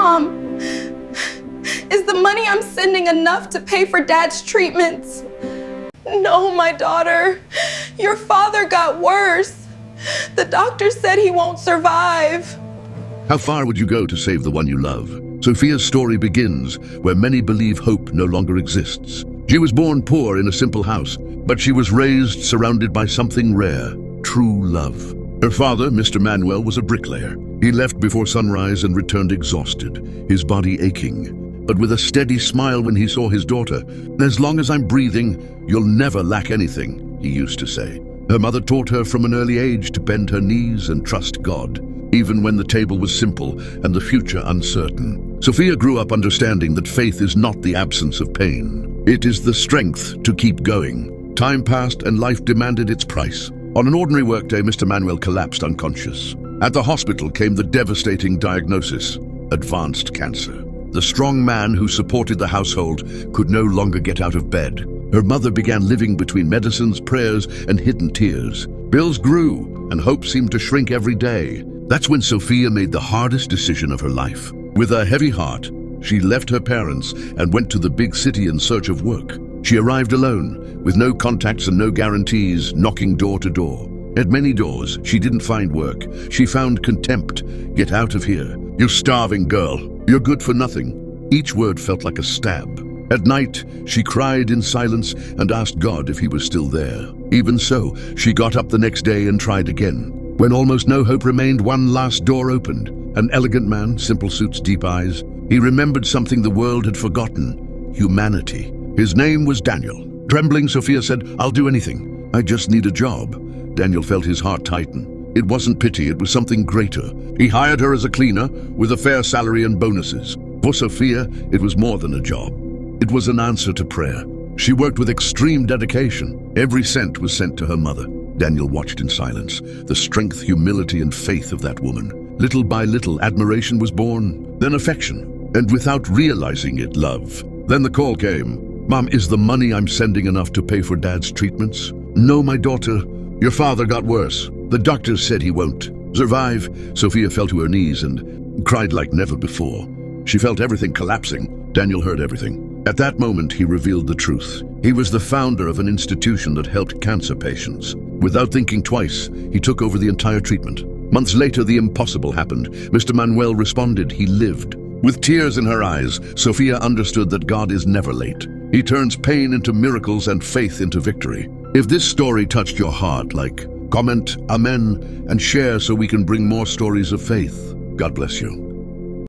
Mom, is the money I'm sending enough to pay for Dad's treatments? No, my daughter. Your father got worse. The doctor said he won't survive. How far would you go to save the one you love? Sophia's story begins where many believe hope no longer exists. She was born poor in a simple house, but she was raised surrounded by something rare, true love. Her father, Mr. Manuel, was a bricklayer. He left before sunrise and returned exhausted, his body aching, but with a steady smile when he saw his daughter. "As long as I'm breathing, you'll never lack anything," he used to say. Her mother taught her from an early age to bend her knees and trust God, even when the table was simple and the future uncertain. Sophia grew up understanding that faith is not the absence of pain. It is the strength to keep going. Time passed and life demanded its price. On an ordinary workday, Mr. Manuel collapsed unconscious. At the hospital came the devastating diagnosis: advanced cancer. The strong man who supported the household could no longer get out of bed. Her mother began living between medicines, prayers, and hidden tears. Bills grew, and hope seemed to shrink every day. That's when Sophia made the hardest decision of her life. With a heavy heart, she left her parents and went to the big city in search of work. She arrived alone, with no contacts and no guarantees, knocking door to door. At many doors, she didn't find work. She found contempt. "Get out of here. You starving girl. You're good for nothing." Each word felt like a stab. At night, she cried in silence and asked God if he was still there. Even so, she got up the next day and tried again. When almost no hope remained, one last door opened. An elegant man, simple suits, deep eyes. He remembered something the world had forgotten: humanity. His name was Daniel. Trembling, Sophia said, "I'll do anything. I just need a job." Daniel felt his heart tighten. It wasn't pity, it was something greater. He hired her as a cleaner, with a fair salary and bonuses. For Sophia, it was more than a job. It was an answer to prayer. She worked with extreme dedication. Every cent was sent to her mother. Daniel watched in silence, the strength, humility, and faith of that woman. Little by little, admiration was born, then affection, and without realizing it, love. Then the call came. "Mom, is the money I'm sending enough to pay for Dad's treatments?" "No, my daughter. Your father got worse. The doctors said he won't survive." Sophia fell to her knees and cried like never before. She felt everything collapsing. Daniel heard everything. At that moment, he revealed the truth. He was the founder of an institution that helped cancer patients. Without thinking twice, he took over the entire treatment. Months later, the impossible happened. Mr. Manuel responded. He lived. With tears in her eyes, Sophia understood that God is never late. He turns pain into miracles and faith into victory. If this story touched your heart, comment, amen, and share so we can bring more stories of faith. God bless you.